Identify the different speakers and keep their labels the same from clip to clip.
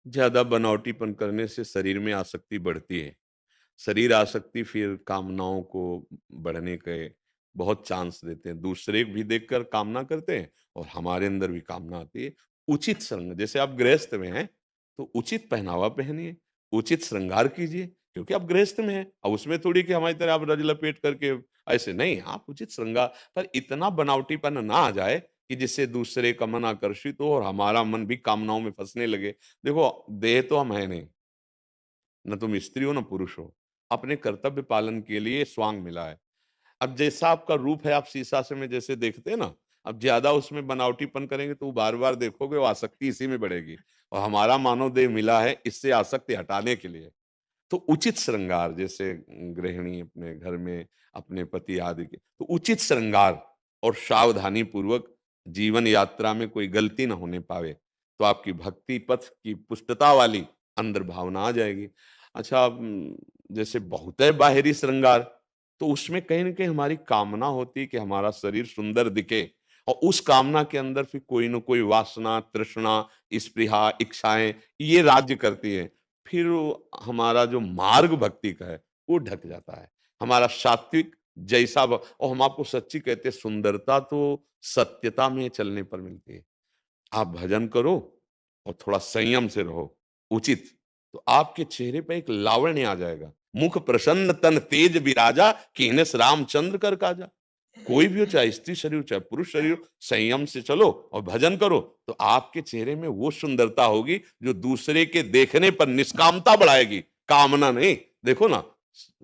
Speaker 1: ज्यादा बनावटीपन करने से शरीर में आसक्ति बढ़ती है। शरीर आसक्ति फिर कामनाओं को बढ़ने के बहुत चांस देते हैं। दूसरे भी देखकर कामना करते हैं और हमारे अंदर भी कामना आती है। उचित श्रृंग जैसे आप गृहस्थ में हैं, तो उचित पहनावा पहनिए, उचित श्रृंगार कीजिए क्योंकि आप गृहस्थ में हैं। अब उसमें थोड़ी कि हमारी तरह आप रज लपेट करके ऐसे नहीं, आप उचित श्रृंगार पर इतना बनावटीपन ना आ जाए कि जिससे दूसरे का मन आकर्षित हो और हमारा मन भी कामनाओं में फँसने लगे। देखो, देह तो हम हैं नहीं, न तुम स्त्री हो, न पुरुष हो। अपने कर्तव्य पालन के लिए स्वांग मिला है। अब जैसा आपका रूप है, आप शीशा में जैसे देखते हैं ना, अब ज़्यादा उसमें बनावटीपन करेंगे तो बार-बार देखोगे, वो आसक्ति इसी में बढ़ेगी और हमारा मानव देह मिला है इससे आसक्ति हटाने के लिए। तो उचित श्रृंगार जैसे गृहिणी अपने घर में अपने पति आदि के तो उचित श्रृंगार और सावधानी पूर्वक जीवन यात्रा में कोई गलती ना होने पावे, तो आपकी भक्ति पथ की पुष्टता वाली अंदर भावना आ जाएगी। अच्छा, जैसे बहुत है बाहरी श्रृंगार, तो उसमें कहीं न कहीं हमारी कामना होती है कि हमारा शरीर सुंदर दिखे और उस कामना के अंदर फिर कोई न कोई वासना, तृष्णा, स्पृहा, इच्छाएँ ये राज्य करती है। फिर वो हमारा जो मार्ग भक्ति का है, वो ढक जाता है। हमारा सात्विक जैसा ब और हम आपको सच्ची कहते हैं, सुंदरता तो सत्यता में चलने पर मिलती है। आप भजन करो और थोड़ा संयम से रहो, उचित, तो आपके चेहरे पे एक लावण्य आ जाएगा। मुख प्रसन्न तन तेज विराजा, कीनस रामचंद्र कर काजा। कोई भी हो, चाहे स्त्री शरीर हो, चाहे पुरुष शरीर हो, संयम से चलो और भजन करो, तो आपके चेहरे में वो सुंदरता होगी जो दूसरे के देखने पर निष्कामता बढ़ाएगी, कामना नहीं। देखो ना,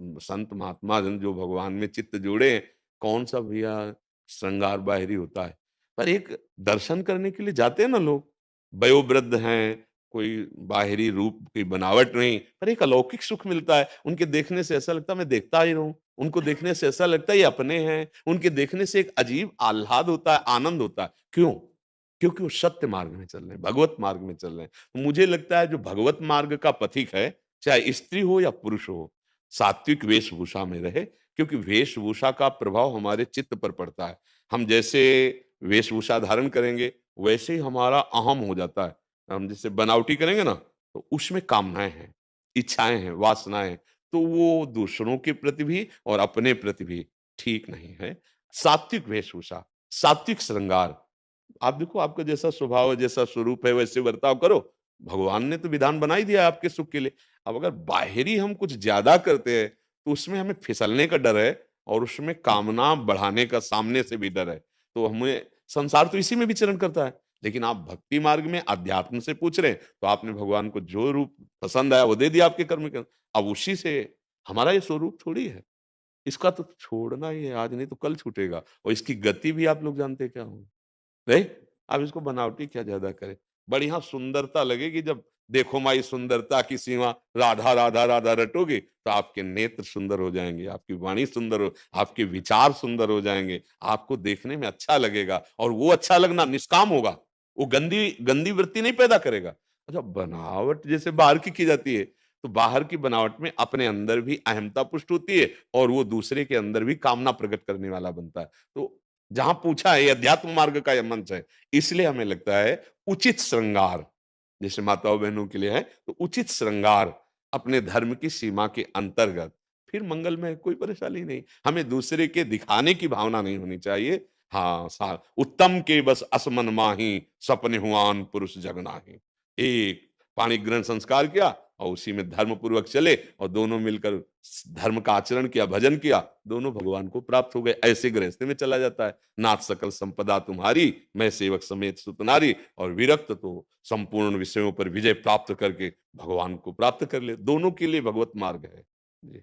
Speaker 1: संत महात्मा जन जो भगवान में चित्त जोड़े हैं, कौन-सा भैया श्रृंगार बाहरी होता है। पर एक दर्शन करने के लिए जाते हैं ना लोग, वयोवृद्ध हैं, कोई बाहरी रूप की बनावट नहीं, पर एक अलौकिक सुख मिलता है। उनके देखने से ऐसा लगता है मैं देखता ही रहूँ। उनको देखने से ऐसा लगता है ये अपने हैं। उनके देखने से एक अजीब आह्लाद होता है, आनंद होता है। क्यों? क्योंकि वो सत्य मार्ग में चल रहे हैं, भगवत मार्ग में चल रहे हैं। तो मुझे लगता है जो भगवत मार्ग का पथिक है, चाहे स्त्री हो या पुरुष हो, सात्विक वेशभूषा में रहे, क्योंकि वेशभूषा का प्रभाव हमारे चित्त पर पड़ता है। हम जैसे वेशभूषा धारण करेंगे, वैसे ही हमारा अहम हो जाता है। हम जैसे बनावटी करेंगे ना, तो उसमें कामनाएँ हैं, इच्छाएँ हैं, वासनाएँ हैं, तो वो दूसरों के प्रति भी और अपने प्रति भी ठीक नहीं है। सात्विक वेशभूषा, सात्विक श्रृंगार, आप देखो आपका जैसा स्वभाव है, जैसा स्वरूप है, वैसे बर्ताव करो। भगवान ने तो विधान बना ही दिया है आपके सुख के लिए। अब अगर बाहरी हम कुछ ज़्यादा करते हैं, तो उसमें हमें फिसलने का डर है और उसमें कामना बढ़ाने का सामने से भी डर है। तो हमें संसार तो इसी में विचरण करता है। लेकिन आप भक्ति मार्ग में अध्यात्म से पूछ रहे हैं, तो आपने भगवान को जो रूप पसंद आया, वो दे दिया आपके कर्म के। अब उसी से हमारा ये स्वरूप थोड़ी है। इसका तो छोड़ना ही है आज, नहीं तो कल छूटेगा और इसकी गति भी आप लोग जानते हैं क्या होगी। नहीं, आप इसको बनावटी क्या ज़्यादा करें। बढ़िया सुंदरता लगेगी जब देखो माई सुंदरता की सीमा, राधा, राधा, राधा रटोगे, तो आपके नेत्र सुंदर हो जाएँगे, आपकी वाणी सुंदर हो, आपके विचार सुंदर हो जाएँगे, आपको देखने में अच्छा लगेगा और वो अच्छा लगना निष्काम होगा। वो गंदी गंदी वृत्ति नहीं पैदा करेगा। अच्छा, बनावट जैसे बाहर की जाती है, तो बाहर की बनावट में अपने अंदर भी अहमता पुष्ट होती है और वो दूसरे के अंदर भी कामना प्रकट करने वाला बनता है। तो जहाँ पूछा है, ये अध्यात्म मार्ग का ये मंच है, इसलिए हमें लगता है उचित श्रृंगार, जैसे माताओं-बहनों के लिए है, तो उचित श्रृंगार अपने धर्म की सीमा के अंतर्गत, फिर मंगलमय है, कोई परेशानी नहीं। हमें दूसरे के दिखाने की भावना नहीं होनी चाहिए। हाँ, सा उत्तम के बस असमन माहि, सपने हुआन पुरुष जग नाहि। एक पाणी ग्रहण संस्कार किया और उसी में धर्म पूर्वक चले और दोनों मिलकर धर्म का आचरण किया, भजन किया, दोनों भगवान को प्राप्त हो गए। ऐसे गृहस्थी में चला जाता है। नाथ सकल संपदा तुम्हारी, मैं सेवक समेत सुत नारी, और विरक्त तो संपूर्ण विषयों पर विजय प्राप्त करके भगवान को प्राप्त कर ले। दोनों के लिए भगवत मार्ग है। जी।